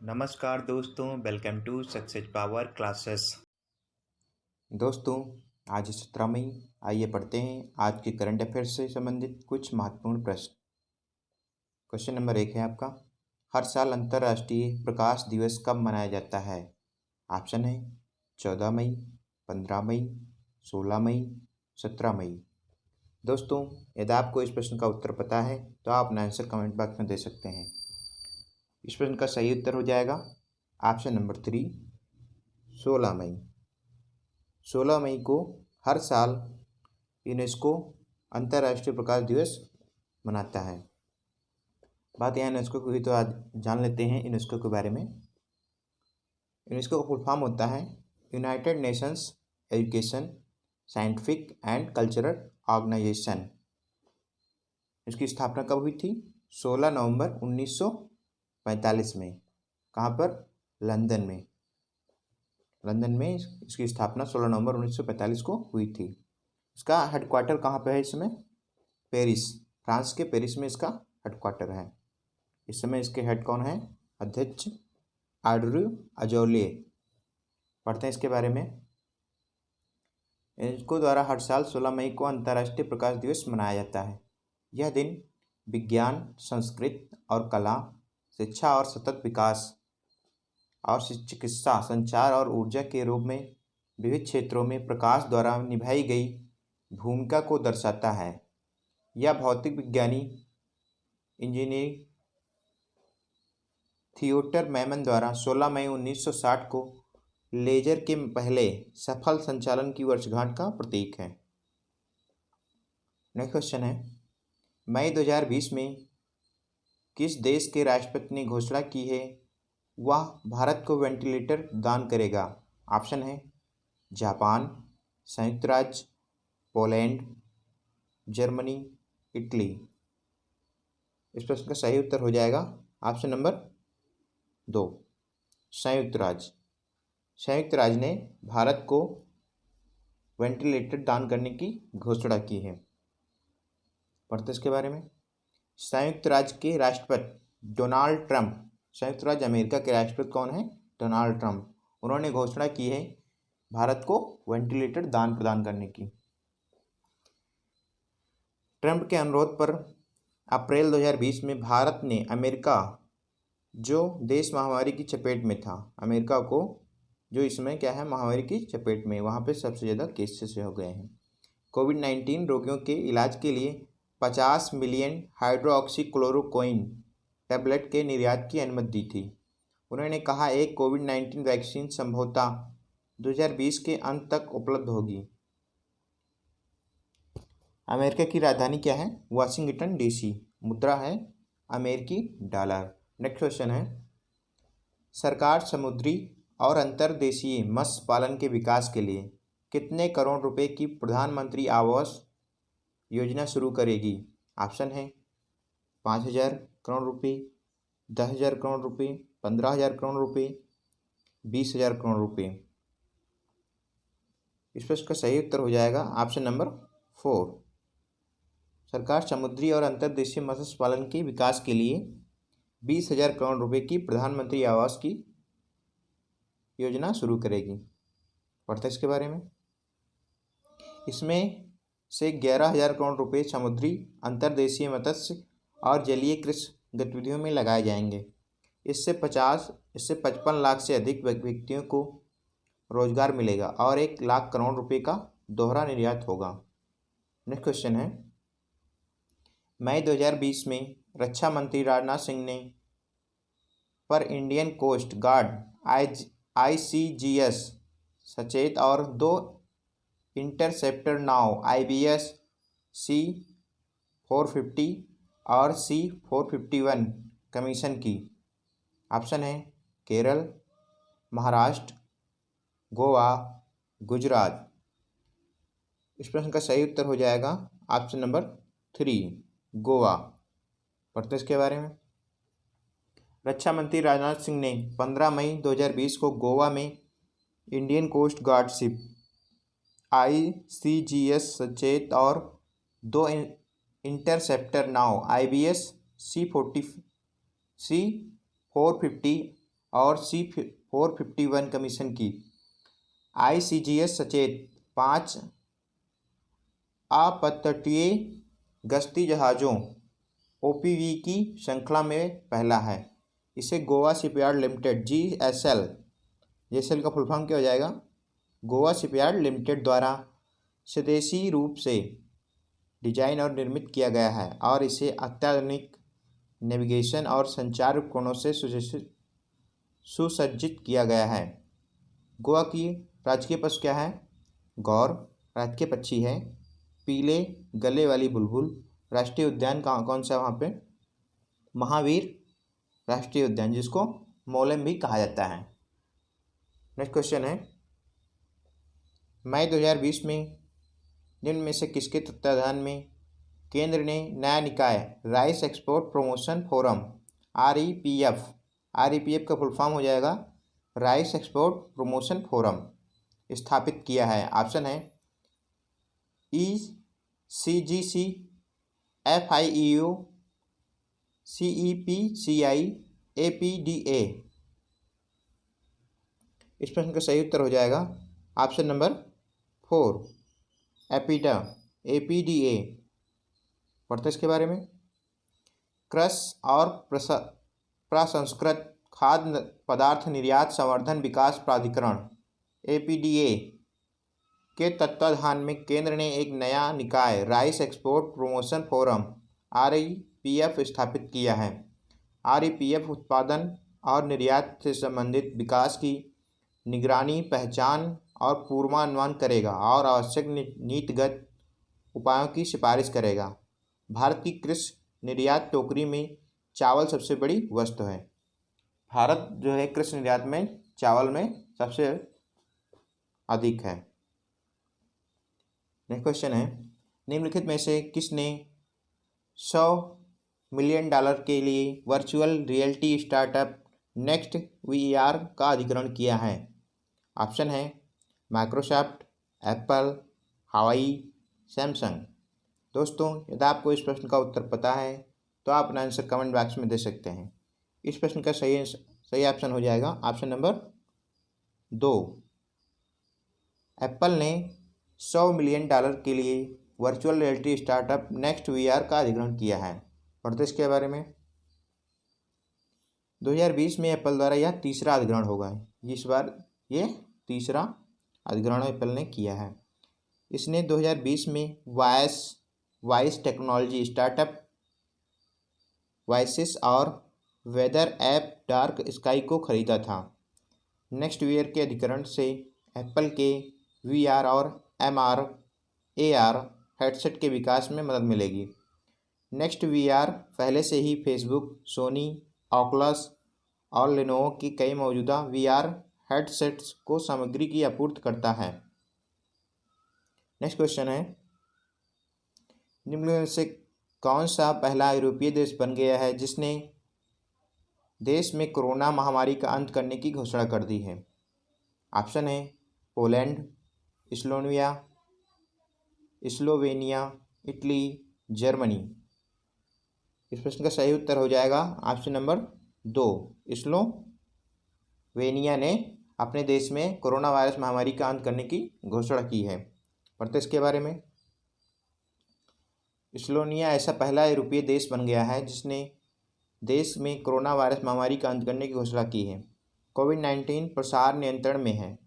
नमस्कार दोस्तों, welcome to success power classes. दोस्तों, आज 17 मई। आइए पढ़ते हैं आज के करंट अफेयर्स से संबंधित कुछ महत्वपूर्ण प्रश्न। क्वेश्चन नंबर 1 है आपका, हर साल अंतर्राष्ट्रीय प्रकाश दिवस कब मनाया जाता है? ऑप्शन है 14 मई, 15 मई, 16 मई, 17 मई। दोस्तों, यदि आपको इस प्रश्न का उत्तर पता है तो आप अपना आंसर कमेंट बॉक्स में दे सकते हैं। इस प्रश्न का सही उत्तर हो जाएगा ऑप्शन नंबर 3, 16 मई। 16 मई को हर साल यूनेस्को अंतर्राष्ट्रीय प्रकाश दिवस मनाता है। बात यहाँ यूनेस्को की हुई तो आज जान लेते हैं यूनेस्को के बारे में। यूनेस्को का फुल फॉर्म होता है United Nations Education, Scientific and Cultural Organization. इसकी स्थापना कब हुई थी? 16 नवंबर 1945 में। कहाँ पर? लंदन में। लंदन में इसकी स्थापना 16 नवंबर 1945 को हुई थी। इसका हेडक्वार्टर कहाँ पे है इस समय? पेरिस, फ्रांस के पेरिस में इसका हेडक्वार्टर है। इस समय इसके हेड कौन है? अध्यक्ष आड्रू अजौले। पढ़ते हैं इसके बारे में। यूनेस्को द्वारा हर साल 16 मई को अंतर्राष्ट्रीय प्रकाश दिवस मनाया जाता है। यह दिन विज्ञान, संस्कृत और कला, शिक्षा और सतत विकास और चिकित्सा, संचार और ऊर्जा के रूप में विविध क्षेत्रों में प्रकाश द्वारा निभाई गई भूमिका को दर्शाता है। यह भौतिक विज्ञानी इंजीनियर थियोडर मैमन द्वारा 16 मई 1960 को लेजर के पहले सफल संचालन की वर्षगांठ का प्रतीक है। नेक्स्ट क्वेश्चन है, मई 2020 में किस देश के राष्ट्रपति ने घोषणा की है वह भारत को वेंटिलेटर दान करेगा? ऑप्शन है जापान, संयुक्त राज्य, पोलैंड, जर्मनी, इटली। इस प्रश्न का सही उत्तर हो जाएगा ऑप्शन नंबर 2, संयुक्त राज्य। संयुक्त राज्य ने भारत को वेंटिलेटर दान करने की घोषणा की है। पढ़ते इसके बारे में। संयुक्त राज्य के राष्ट्रपति डोनाल्ड ट्रंप, संयुक्त राज्य अमेरिका के राष्ट्रपति कौन है? Donald Trump. उन्होंने घोषणा की है भारत को वेंटिलेटर दान प्रदान करने की। ट्रंप के अनुरोध पर अप्रैल 2020 में भारत ने अमेरिका, जो देश महामारी की चपेट में था, अमेरिका को जो इसमें क्या है, महामारी की चपेट में, वहाँ पे सबसे ज़्यादा केसेस हो गए हैं। कोविड-19 रोगियों के इलाज के लिए 50 मिलियन हाइड्रोक्सीक्लोरोक्विन टैबलेट के निर्यात की अनुमति दी थी। उन्होंने कहा एक कोविड-19 वैक्सीन संभवतः 2020 के अंत तक उपलब्ध होगी। अमेरिका की राजधानी क्या है? Washington DC. मुद्रा है अमेरिकी डॉलर। नेक्स्ट क्वेश्चन है, सरकार समुद्री और अंतर्देशीय मत्स्य पालन के विकास के लिए कितने करोड़ रुपए की प्रधानमंत्री आवास योजना शुरू करेगी? ऑप्शन है 5,000 करोड़ रुपए, 10,000 करोड़ रुपए, 15,000 करोड़ रुपए, 20,000 करोड़ रुपए। इस प्रश्न का सही उत्तर हो जाएगा ऑप्शन नंबर 4। सरकार समुद्री और अंतर्देशीय मत्स्य पालन के विकास के लिए 20,000 करोड़ रुपए की प्रधानमंत्री आवास की योजना शुरू करेगी। पढ़ते इसके बारे में। इसमें से 11,000 करोड़ रुपए समुद्री, अंतर्देशीय मत्स्य और जलीय कृषि गतिविधियों में लगाए जाएंगे। इससे 55 लाख से अधिक व्यक्तियों को रोजगार मिलेगा और 1 लाख करोड़ रुपए का दोहरा निर्यात होगा। नेक्स्ट क्वेश्चन है, मई 2020 में रक्षा मंत्री राजनाथ सिंह ने पर Indian coast guard ICGS Sachet और 2 इंटरसेप्टर नाव IBS C-450 और C-451 कमीशन की। ऑप्शन है केरल, महाराष्ट्र, गोवा, गुजरात। इस प्रश्न का सही उत्तर हो जाएगा ऑप्शन नंबर 3, गोवा। पढ़ते इसके बारे में। रक्षा मंत्री राजनाथ सिंह ने 15 मई 2020 को गोवा में Indian coast guard ship ICGS Sachet और 2 इंटरसेप्टर नाव IBS C-450 और C451 कमीशन की। ICGS सचेत 5 अपतटीय गश्ती जहाज़ों OPV की श्रृंखला में पहला है। इसे गोवा शिपयार्ड लिमिटेड GSL का फुल फॉर्म क्या हो जाएगा? गोवा शिपयार्ड लिमिटेड द्वारा स्वदेशी रूप से डिजाइन और निर्मित किया गया है और इसे अत्याधुनिक नेविगेशन और संचार उपकरणों से सुसज्जित किया गया है। गोवा की राजकीय पशु क्या है? गौर। राजकीय पक्षी है पीले गले वाली बुलबुल। राष्ट्रीय उद्यान कौन सा है वहाँ पे? महावीर राष्ट्रीय उद्यान, जिसको मोलेम भी कहा जाता है। नेक्स्ट क्वेश्चन है, मई 2020 में निम्न में से किसके तत्वाधान में केंद्र ने नया निकाय rice export promotion forum REPF का फुल फॉर्म हो जाएगा राइस एक्सपोर्ट प्रमोशन फोरम स्थापित किया है? ऑप्शन है ECGC, FIEO, CEPCI, APDA। इस प्रश्न का सही उत्तर हो जाएगा ऑप्शन नंबर 4 APDA। पढ़ते इसके बारे में। कृषि और प्रसंस्कृत खाद्य पदार्थ निर्यात संवर्धन विकास प्राधिकरण APDA के तत्वाधान में केंद्र ने एक नया निकाय rice export promotion forum REPF स्थापित किया है। REPF उत्पादन और निर्यात से संबंधित विकास की निगरानी, पहचान और पूर्वानुमान करेगा और आवश्यक नीतिगत उपायों की सिफारिश करेगा। भारत की कृषि निर्यात टोकरी में चावल सबसे बड़ी वस्तु है। भारत जो है कृषि निर्यात में चावल में सबसे अधिक है। नेक्स्ट क्वेश्चन है, निम्नलिखित में से किसने $100 मिलियन के लिए virtual reality startup next VR का अधिग्रहण किया है? ऑप्शन है माइक्रोसॉफ्ट, एप्पल, हवाई, सैमसंग। दोस्तों, यदि आपको इस प्रश्न का उत्तर पता है तो आप अपना आंसर कमेंट बॉक्स में दे सकते हैं। इस प्रश्न का सही ऑप्शन हो जाएगा ऑप्शन नंबर 2। एप्पल ने $100 मिलियन के लिए virtual reality startup next VR का अधिग्रहण किया है। पढ़ते इसके बारे में। 2020 में एप्पल द्वारा यह तीसरा अधिग्रहण होगा। इस बार ये तीसरा अधिग्रहण एप्पल ने किया है। इसने 2020 में वॉइस टेक्नोलॉजी स्टार्टअप वॉइसिस और वेदर ऐप डार्क स्काई को खरीदा था। नेक्स्ट VR के अधिग्रहण से एप्पल के VR और MR AR हेडसेट के विकास में मदद मिलेगी। नेक्स्ट VR पहले से ही फेसबुक, सोनी, ऑकुलस और लेनोवो की कई मौजूदा VR हेडसेट्स को सामग्री की आपूर्ति करता है। नेक्स्ट क्वेश्चन है, निम्न में से कौन सा पहला यूरोपीय देश बन गया है जिसने देश में कोरोना महामारी का अंत करने की घोषणा कर दी है? ऑप्शन है पोलैंड, स्लोवेनिया, इटली, जर्मनी। इस प्रश्न का सही उत्तर हो जाएगा ऑप्शन नंबर 2। स्लोवेनिया ने अपने देश में कोरोना वायरस महामारी का अंत करने की घोषणा की है। पढ़ते इसके बारे में। स्लोवेनिया ऐसा पहला यूरोपीय देश बन गया है जिसने देश में कोरोना वायरस महामारी का अंत करने की घोषणा की है। कोविड-19 प्रसार नियंत्रण में है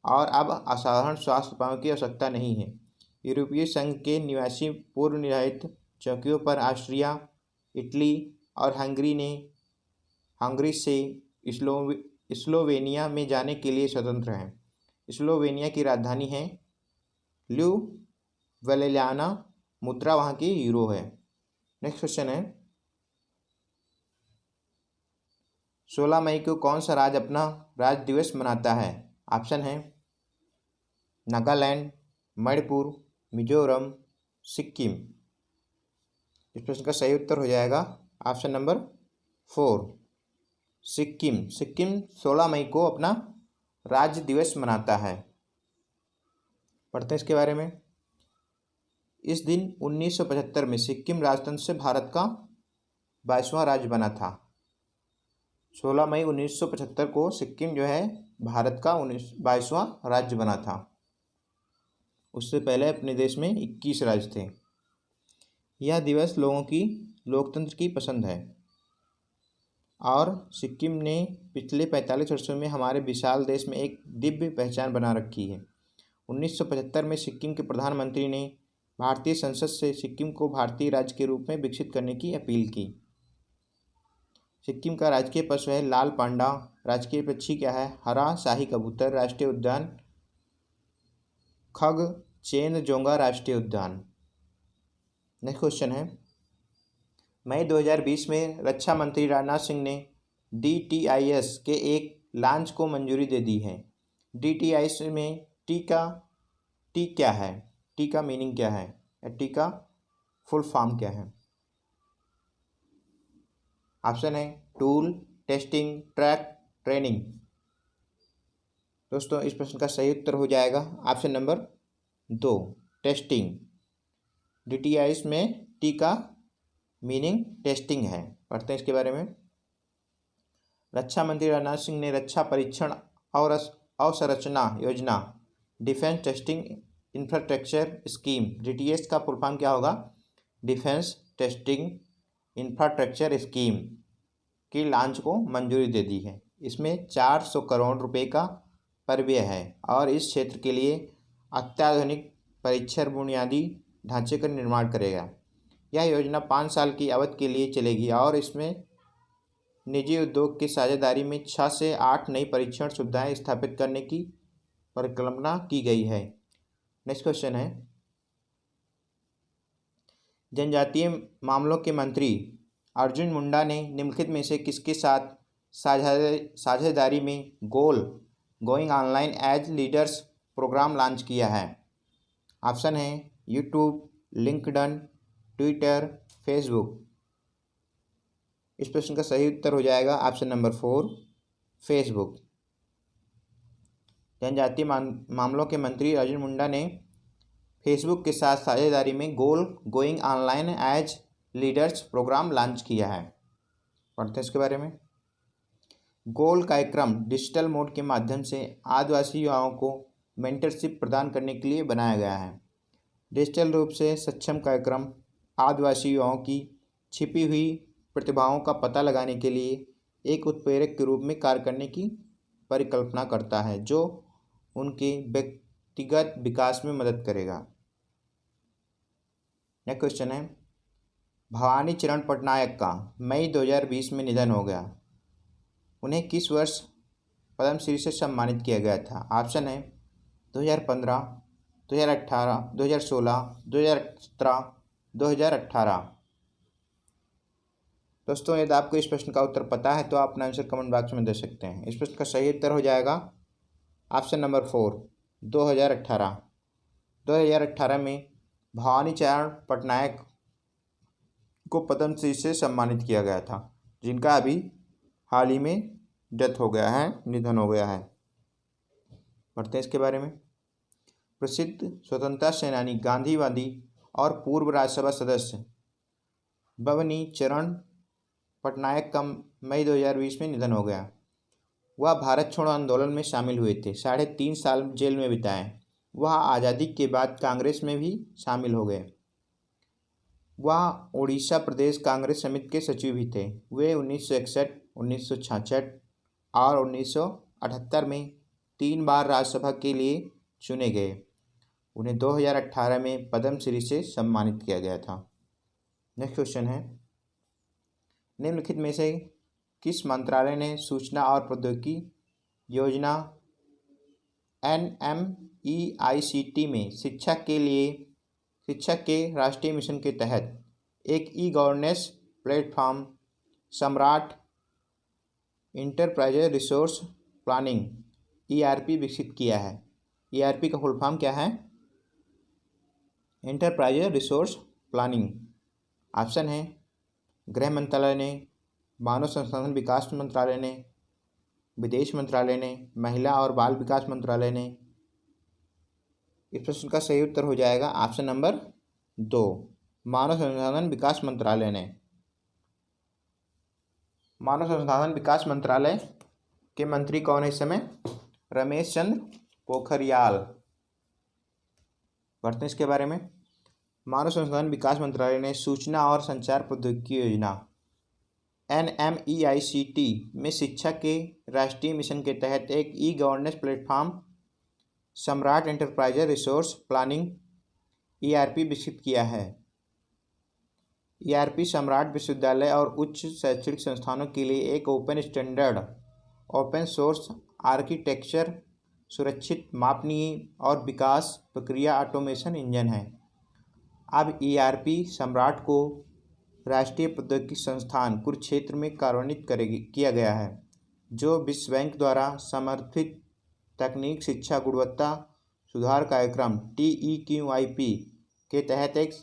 और अब असाधारण स्वास्थ्य उपायों की आवश्यकता नहीं है। यूरोपीय संघ के निवासी पूर्व निर्धारित चौकियों पर ऑस्ट्रिया, इटली और हंगरी से स्लोवेनिया में जाने के लिए स्वतंत्र हैं। स्लोवेनिया की राजधानी है ल्यूब्लियाना। मुद्रा वहाँ की यूरो है। नेक्स्ट क्वेश्चन है, 16 मई को कौन सा राज्य अपना राज्य दिवस मनाता है? ऑप्शन है नागालैंड, मणिपुर, मिजोरम, सिक्किम। इस प्रश्न का सही उत्तर हो जाएगा ऑप्शन नंबर 4 सिक्किम। सिक्किम 16 मई को अपना राज्य दिवस मनाता है। पढ़ते हैं इसके बारे में। इस दिन 1975 में सिक्किम राजतंत्र से भारत का 22वां राज्य बना था। 16 मई 1975 को सिक्किम जो है भारत का 22वां राज्य बना था। उससे पहले अपने देश में 21 राज्य थे। यह दिवस लोगों की लोकतंत्र की पसंद है और सिक्किम ने पिछले 45 वर्षों में हमारे विशाल देश में एक दिव्य पहचान बना रखी है। 1975 में सिक्किम के प्रधानमंत्री ने भारतीय संसद से सिक्किम को भारतीय राज्य के रूप में विकसित करने की अपील की। सिक्किम का राजकीय पशु है लाल पांडा। राजकीय पक्षी क्या है? हरा शाही कबूतर। राष्ट्रीय उद्यान खगचेंद्रजोंगा राष्ट्रीय उद्यान। नेक्स्ट क्वेश्चन है, मई 2020 में रक्षा मंत्री राजनाथ सिंह ने DTIS के एक लॉन्च को मंजूरी दे दी है। DTIS में टी क्या है? टी का मीनिंग क्या है? टी का फुल फॉर्म क्या है? ऑप्शन है टूल, टेस्टिंग, ट्रैक, ट्रेनिंग। दोस्तों इस प्रश्न का सही उत्तर हो जाएगा ऑप्शन नंबर 2, टेस्टिंग। DTIS में टी का मीनिंग टेस्टिंग है। पढ़ते हैं इसके बारे में। रक्षा मंत्री राजनाथ सिंह ने रक्षा परीक्षण और अवसंरचना योजना defence testing infrastructure scheme DTS का फुल फॉर्म क्या होगा? डिफेंस टेस्टिंग इंफ्रास्ट्रक्चर स्कीम की लॉन्च को मंजूरी दे दी है। इसमें 400 करोड़ रुपए का परिव्यय है और इस क्षेत्र के लिए अत्याधुनिक परीक्षण बुनियादी ढांचे का निर्माण करेगा। यह योजना 5 साल की अवधि के लिए चलेगी और इसमें निजी उद्योग की साझेदारी में 6 से 8 नई परीक्षण सुविधाएं स्थापित करने की परिकल्पना की गई है। नेक्स्ट क्वेश्चन है, जनजातीय मामलों के मंत्री अर्जुन मुंडा ने निम्नलिखित में से किसके साथ साझेदारी में going online as leaders program launch किया है? ऑप्शन है यूट्यूब, लिंक्डइन, ट्विटर, फेसबुक। इस प्रश्न का सही उत्तर हो जाएगा ऑप्शन नंबर 4, फेसबुक। जनजातीय मामलों के मंत्री अर्जुन मुंडा ने फेसबुक के साथ साझेदारी में going online as leaders program launch किया है। पढ़ते हैं इसके बारे में। गोल कार्यक्रम डिजिटल मोड के माध्यम से आदिवासी युवाओं को मेंटरशिप प्रदान करने के लिए बनाया गया है। डिजिटल रूप से सक्षम कार्यक्रम आदिवासी युवाओं की छिपी हुई प्रतिभाओं का पता लगाने के लिए एक उत्प्रेरक के रूप में कार्य करने की परिकल्पना करता है जो उनके व्यक्तिगत विकास में मदद करेगा। नेक्स्ट क्वेश्चन है, भवानी चरण पटनायक का मई 2020 में निधन हो गया। उन्हें किस वर्ष पद्मश्री से सम्मानित किया गया था? ऑप्शन है 2015, 2018, 2016, 2017, 2018। दोस्तों यदि आपको इस प्रश्न का उत्तर पता है तो आप अपना आंसर कमेंट बॉक्स में दे सकते हैं। इस प्रश्न का सही उत्तर हो जाएगा ऑप्शन नंबर 4, 2018। 2018 में भवानी चरण पटनायक को पद्मश्री से सम्मानित किया गया था, जिनका अभी हाल ही में डेथ हो गया है, निधन हो गया है। पढ़ते हैं इसके बारे में। प्रसिद्ध स्वतंत्रता सेनानी, गांधीवादी और पूर्व राज्यसभा सदस्य भवानी चरण पटनायक का मई 2020 में निधन हो गया। वह भारत छोड़ो आंदोलन में शामिल हुए थे। 3.5 साल जेल में बिताए। वह आज़ादी के बाद कांग्रेस में भी शामिल हो गए। वह उड़ीसा प्रदेश कांग्रेस समिति के सचिव भी थे। वे 1961, 1966 और 1978 में 3 बार राज्यसभा के लिए चुने गए। उन्हें 2018 में पद्मश्री से सम्मानित किया गया था। नेक्स्ट क्वेश्चन है, निम्नलिखित में से किस मंत्रालय ने सूचना और प्रौद्योगिकी योजना NMEICT में शिक्षा के राष्ट्रीय मिशन के तहत एक गवर्नेंस प्लेटफॉर्म सम्राट इंटरप्राइज रिसोर्स प्लानिंग ERP विकसित किया है? ERP का फुल फॉर्म क्या है? Enterprise resource planning. ऑप्शन है गृह मंत्रालय ने, मानव संसाधन विकास मंत्रालय ने, विदेश मंत्रालय ने, महिला और बाल विकास मंत्रालय ने। इस प्रश्न का सही उत्तर हो जाएगा ऑप्शन नंबर 2, मानव संसाधन विकास मंत्रालय ने। मानव संसाधन विकास मंत्रालय के मंत्री कौन है इस समय? रमेश चंद्र पोखरियाल। पढ़ते हैं इसके बारे में। मानव संसाधन विकास मंत्रालय ने सूचना और संचार प्रौद्योगिकी योजना NMEICT में शिक्षा के राष्ट्रीय मिशन के तहत एक ई-गवर्नेंस प्लेटफॉर्म सम्राट एंटरप्राइज रिसोर्स प्लानिंग ERP विकसित किया है। ERP सम्राट विश्वविद्यालय और उच्च शैक्षणिक संस्थानों के लिए एक open standard, open source architecture, सुरक्षित, मापनीय और विकास प्रक्रिया ऑटोमेशन इंजन है। अब ERP सम्राट को राष्ट्रीय प्रौद्योगिकी संस्थान कुरुक्षेत्र में कार्यान्वित किया गया है, जो विश्व बैंक द्वारा समर्थित तकनीक शिक्षा गुणवत्ता सुधार कार्यक्रम TEQIP के तहत एक